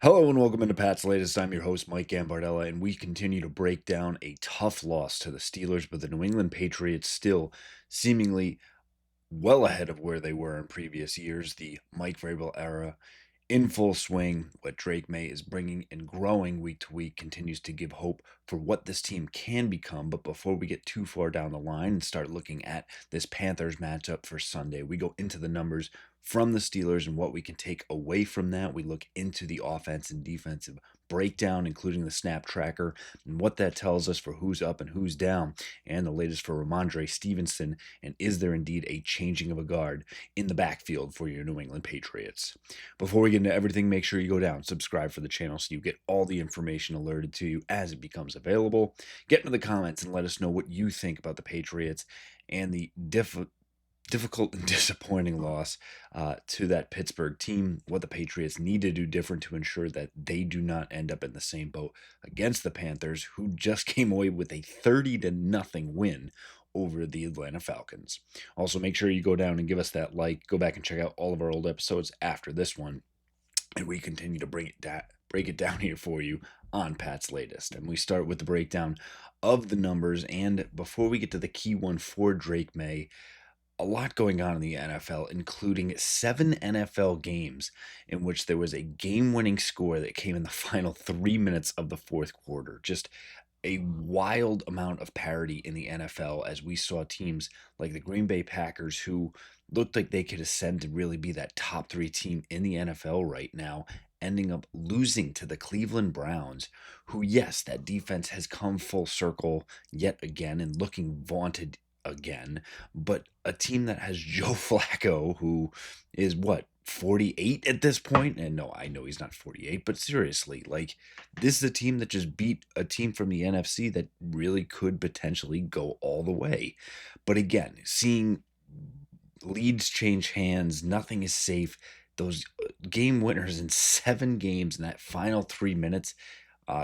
Hello and welcome into Pat's Latest. I'm your host, Mike Gambardella, and we continue to break down a tough loss to the Steelers, but the New England Patriots still seemingly well ahead of where they were in previous years. The Mike Vrabel era in full swing. What Drake May is bringing and growing week to week continues to give hope for what this team can become. But before we get too far down the line and start looking at this Panthers matchup for Sunday, we go into the numbers from the Steelers and what we can take away from that. We look into the offense and defensive breakdown, including the snap tracker and what that tells us for who's up and who's down, and the latest for Ramondre Stevenson. And is there indeed a changing of a guard in the backfield for your New England Patriots? Before we get into everything, make sure you go down, subscribe for the channel so you get all the information alerted to you as it becomes available. Get into the comments and let us know what you think about the Patriots and the difficult and disappointing loss to that Pittsburgh team, what the Patriots need to do different to ensure that they do not end up in the same boat against the Panthers, who just came away with a 30-0 win over the Atlanta Falcons. Also, make sure you go down and give us that like. Go back and check out all of our old episodes after this one, and we continue to break it down here for you on Pat's Latest. And we start with the breakdown of the numbers. And before we get to the key one for Drake May, a lot going on in the NFL, including 7 NFL games in which there was a game-winning score that came in the final 3 minutes of the fourth quarter. Just a wild amount of parity in the NFL as we saw teams like the Green Bay Packers, who looked like they could ascend to really be that top 3 team in the NFL right now, ending up losing to the Cleveland Browns, who, yes, that defense has come full circle yet again and looking vaunted again, but a team that has Joe Flacco, who is what, 48 at this point? And no, I know he's not 48, but seriously, like, this is a team that just beat a team from the NFC that really could potentially go all the way. But again, seeing leads change hands, nothing is safe. Those game winners in 7 games in that final 3 minutes,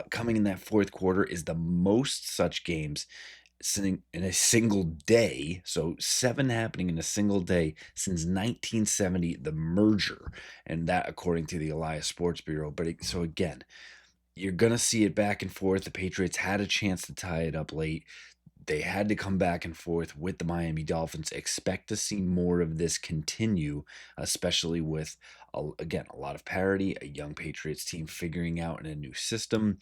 coming in that fourth quarter, is the most such games in a single day. So 7 happening in a single day since 1970, the merger, and that according to the Elias Sports Bureau. But so again, you're gonna see it back and forth. The Patriots had a chance to tie it up late. They had to come back and forth with the Miami Dolphins. Expect to see more of this continue, especially with, again, a lot of parity, a young Patriots team figuring out in a new system.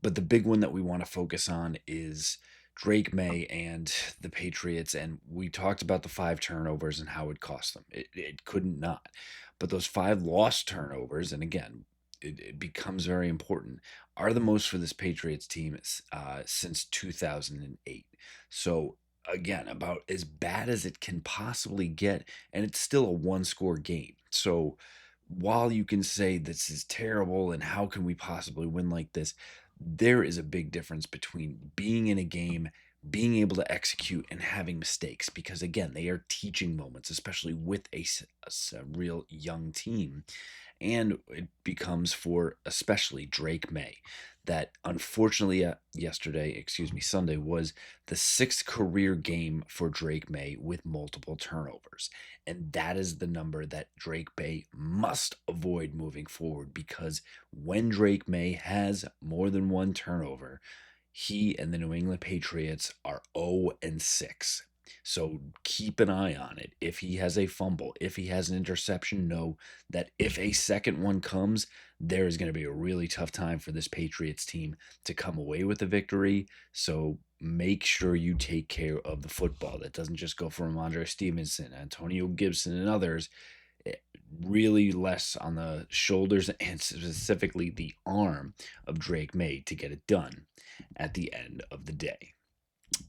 But the big one that we want to focus on is Drake May and the Patriots. And we talked about the 5 turnovers and how it cost them. It couldn't not. But those 5 lost turnovers, and again, it becomes very important, are the most for this Patriots team since 2008. So again, about as bad as it can possibly get, and it's still a one-score game. So while you can say this is terrible and how can we possibly win like this, there is a big difference between being in a game, being able to execute, and having mistakes, because again, they are teaching moments, especially with a real young team. And it becomes for especially Drake May that unfortunately Sunday was the 6th career game for Drake May with multiple turnovers. And that is the number that Drake May must avoid moving forward, because when Drake May has more than one turnover, he and the New England Patriots are 0-6. So keep an eye on it. If he has a fumble, if he has an interception, know that if a second one comes, there is going to be a really tough time for this Patriots team to come away with a victory. So make sure you take care of the football. That doesn't just go for Ramondre Stevenson, Antonio Gibson, and others. Really less on the shoulders and specifically the arm of Drake May to get it done at the end of the day.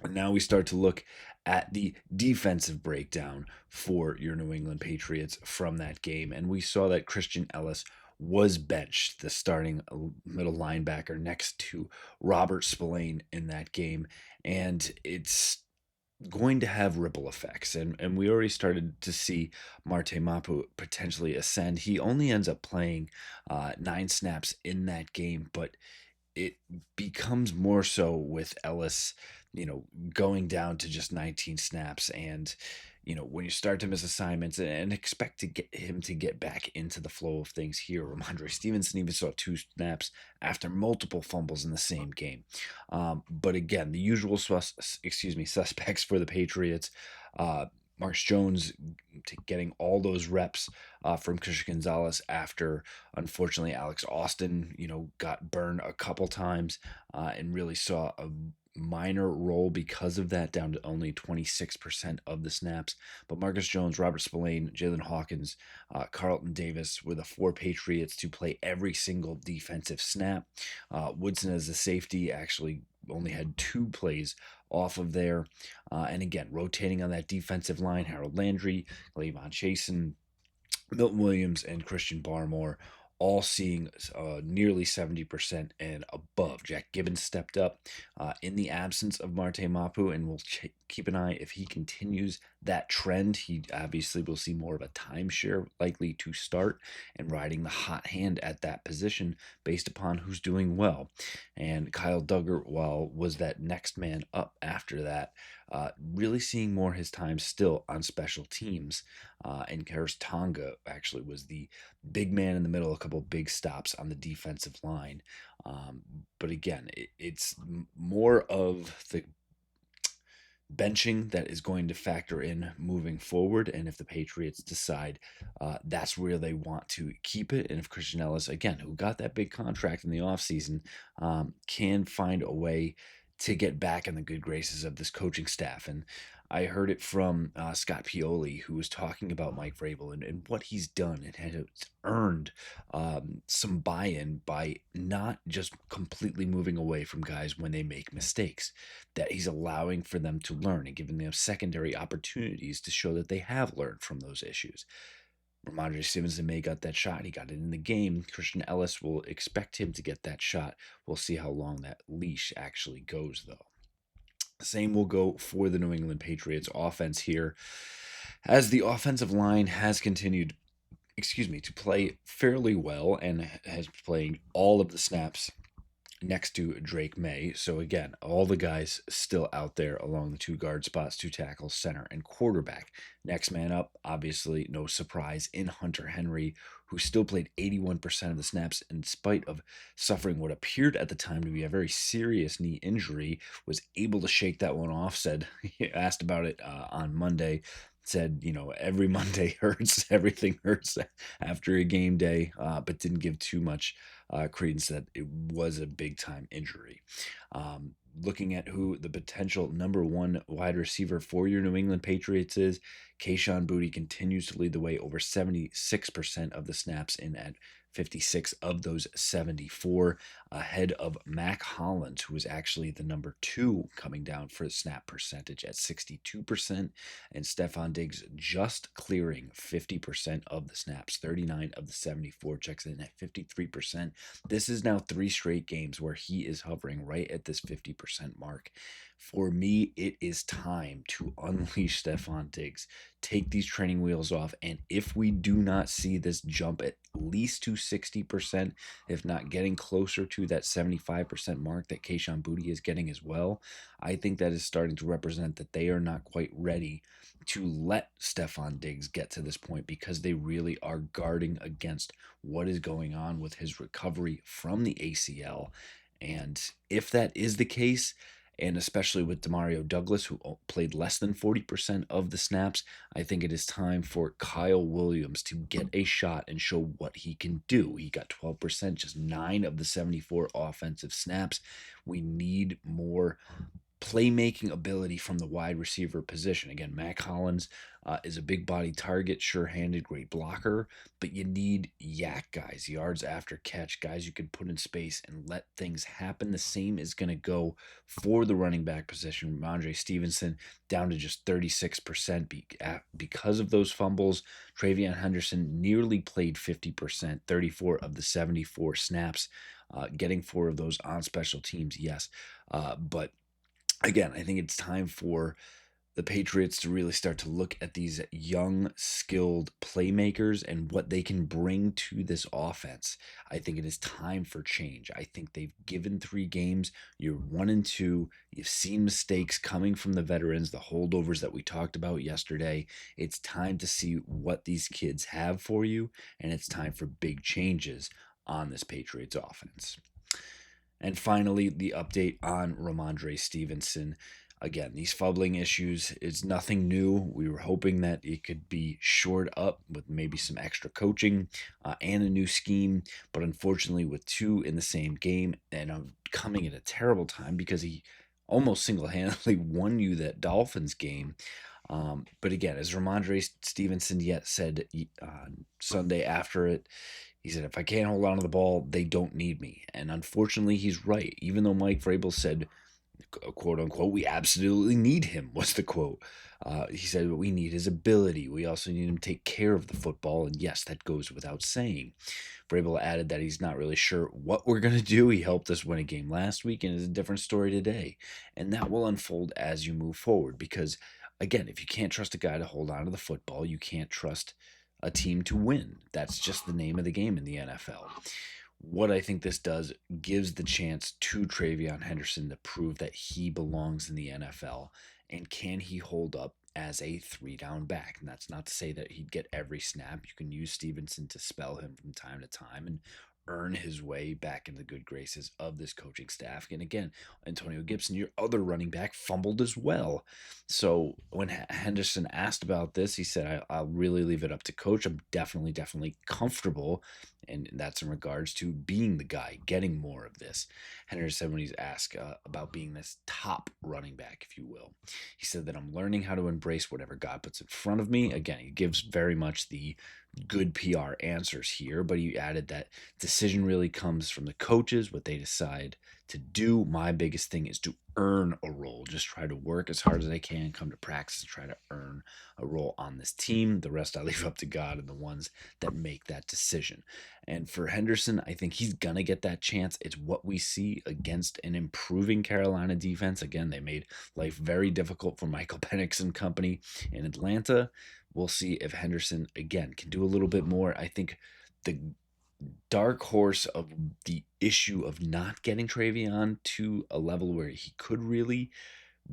And now we start to look at the defensive breakdown for your New England Patriots from that game. And we saw that Christian Ellis was benched, the starting middle linebacker, next to Robert Spillane in that game. And it's going to have ripple effects. And we already started to see Marte Mapu potentially ascend. He only ends up playing 9 snaps in that game, but it becomes more so with Ellis, going down to just 19 snaps. And, when you start to miss assignments and expect to get him to get back into the flow of things here, Ramondre Stevenson even saw 2 snaps after multiple fumbles in the same game. But again, the usual suspects for the Patriots. Marcus Jones getting all those reps from Christian Gonzalez after, unfortunately, Alex Austin, got burned a couple times and really saw a minor role because of that, down to only 26% of the snaps. But Marcus Jones, Robert Spillane, Jalen Hawkins, Carlton Davis were the 4 Patriots to play every single defensive snap. Woodson as a safety actually only had 2 plays off of there. And again, rotating on that defensive line, Harold Landry, Levon Chasen, Milton Williams, and Christian Barmore all seeing nearly 70% and above. Jack Gibbons stepped up in the absence of Marte Mapu, and we'll keep an eye if he continues that trend. He obviously will see more of a timeshare likely to start and riding the hot hand at that position based upon who's doing well. And Kyle Duggar, was that next man up after that, really seeing more his time still on special teams. And Karis Tonga actually was the big man in the middle, a couple big stops on the defensive line. But again, it's more of the benching that is going to factor in moving forward. And if the Patriots decide that's where they want to keep it, and if Christian Ellis, again, who got that big contract in the offseason, can find a way to get back in the good graces of this coaching staff. And I heard it from Scott Pioli, who was talking about Mike Vrabel and what he's done and has earned some buy-in by not just completely moving away from guys when they make mistakes, that he's allowing for them to learn and giving them secondary opportunities to show that they have learned from those issues. Ramondre Stevenson may got that shot. He got it in the game. Christian Ellis will expect him to get that shot. We'll see how long that leash actually goes, though. Same will go for the New England Patriots offense here, as the offensive line has continued, to play fairly well and has played all of the snaps next to Drake May. So again, all the guys still out there along the 2 guard spots, 2 tackles, center, and quarterback. Next man up, obviously, no surprise, in Hunter Henry, who still played 81% of the snaps in spite of suffering what appeared at the time to be a very serious knee injury, was able to shake that one off. He asked about it on Monday, said, every Monday hurts, everything hurts after a game day, but didn't give too much credence that it was a big time injury. Looking at who the potential number 1 wide receiver for your New England Patriots is, Kayshon Boutte continues to lead the way, over 76% of the snaps in at 56 of those 74, ahead of Mac Hollins, who was actually the number 2 coming down for snap percentage at 62%, and Stephon Diggs just clearing 50% of the snaps, 39 of the 74, checks in at 53%. This is now 3 straight games where he is hovering right at this 50% mark. For me, it is time to unleash Stephon Diggs, take these training wheels off, and if we do not see this jump at least to 60%, if not getting closer to that 75% mark that Kayshon Boutte is getting as well, I think that is starting to represent that they are not quite ready to let Stephon Diggs get to this point, because they really are guarding against what is going on with his recovery from the ACL. And if that is the case, and especially with Demario Douglas, who played less than 40% of the snaps, I think it is time for Kyle Williams to get a shot and show what he can do. He got 12%, just 9 of the 74 offensive snaps. We need more playmaking ability from the wide receiver position. Again, Mac Hollins is a big body target, sure-handed, great blocker, but you need yak guys, yards after catch, guys you can put in space and let things happen. The same is going to go for the running back position. Ramondre Stevenson down to just 36% because of those fumbles. Travion Henderson nearly played 50%, 34 of the 74 snaps, getting 4 of those on special teams, yes. But again, I think it's time for the Patriots to really start to look at these young, skilled playmakers and what they can bring to this offense. I think it is time for change. I think they've given 3 games. You're 1-2. You've seen mistakes coming from the veterans, the holdovers that we talked about yesterday. It's time to see what these kids have for you, and it's time for big changes on this Patriots offense. And finally, the update on Ramondre Stevenson. Again, these fumbling issues is nothing new. We were hoping that it could be shored up with maybe some extra coaching and a new scheme. But unfortunately, with 2 in the same game, and coming at a terrible time because he almost single handedly won you that Dolphins game. But again, as Ramondre Stevenson yet said on Sunday after it, he said, if I can't hold on to the ball, they don't need me. And unfortunately, he's right. Even though Mike Vrabel said, quote unquote, we absolutely need him, was the quote. He said, we need his ability. We also need him to take care of the football. And yes, that goes without saying. Vrabel added that he's not really sure what we're going to do. He helped us win a game last week, and it's a different story today. And that will unfold as you move forward because, again, if you can't trust a guy to hold on to the football, you can't trust a team to win. That's just the name of the game in the NFL. What I think this does gives the chance to Travion Henderson to prove that he belongs in the NFL. And can he hold up as a 3-down back? And that's not to say that he'd get every snap. You can use Stevenson to spell him from time to time and earn his way back in the good graces of this coaching staff. And again, Antonio Gibson, your other running back, fumbled as well. So when Henderson asked about this, he said, I'll really leave it up to coach. I'm definitely comfortable. And that's in regards to being the guy, getting more of this. Henderson said when he's asked about being this top running back, if you will, he said that I'm learning how to embrace whatever God puts in front of me. Again, he gives very much the good PR answers here, but he added that decision really comes from the coaches, what they decide to do. My biggest thing is to earn a role. Just try to work as hard as I can, come to practice and try to earn a role on this team. The rest I leave up to God and the ones that make that decision. And for Henderson, I think he's going to get that chance. It's what we see against an improving Carolina defense. Again, they made life very difficult for Michael Penix and company in Atlanta. We'll see if Henderson, again, can do a little bit more. I think the dark horse of the issue of not getting Travion to a level where he could really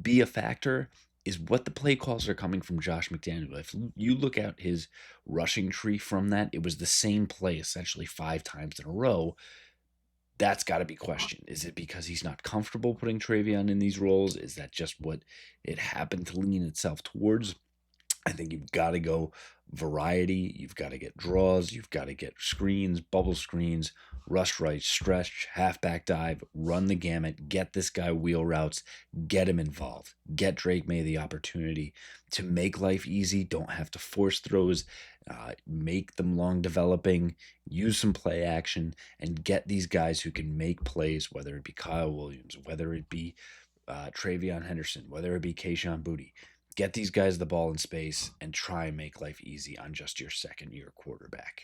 be a factor is what the play calls are coming from Josh McDaniel. If you look at his rushing tree from that, it was the same play essentially 5 times in a row. That's got to be questioned. Is it because he's not comfortable putting Travion in these roles? Is that just what it happened to lean itself towards? I think you've got to go variety. You've got to get draws. You've got to get screens, bubble screens, rush right, stretch, halfback dive, run the gamut, get this guy wheel routes, get him involved. Get Drake May the opportunity to make life easy. Don't have to force throws. Make them long developing. Use some play action and get these guys who can make plays, whether it be Kyle Williams, whether it be Travion Henderson, whether it be Kayshon Boutte. Get these guys the ball in space and try and make life easy on just your second-year quarterback.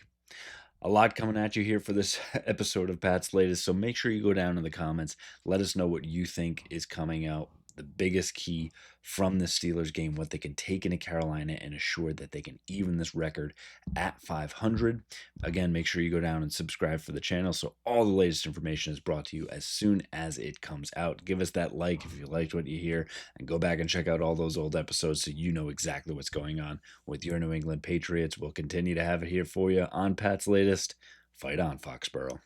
A lot coming at you here for this episode of Pat's Latest, so make sure you go down in the comments. Let us know what you think is coming out, the biggest key from the Steelers game, what they can take into Carolina and assure that they can even this record at 500. Again, make sure you go down and subscribe for the channel so all the latest information is brought to you as soon as it comes out. Give us that like if you liked what you hear, and go back and check out all those old episodes so you know exactly what's going on with your New England Patriots. We'll continue to have it here for you on Pat's Latest. Fight on, Foxborough.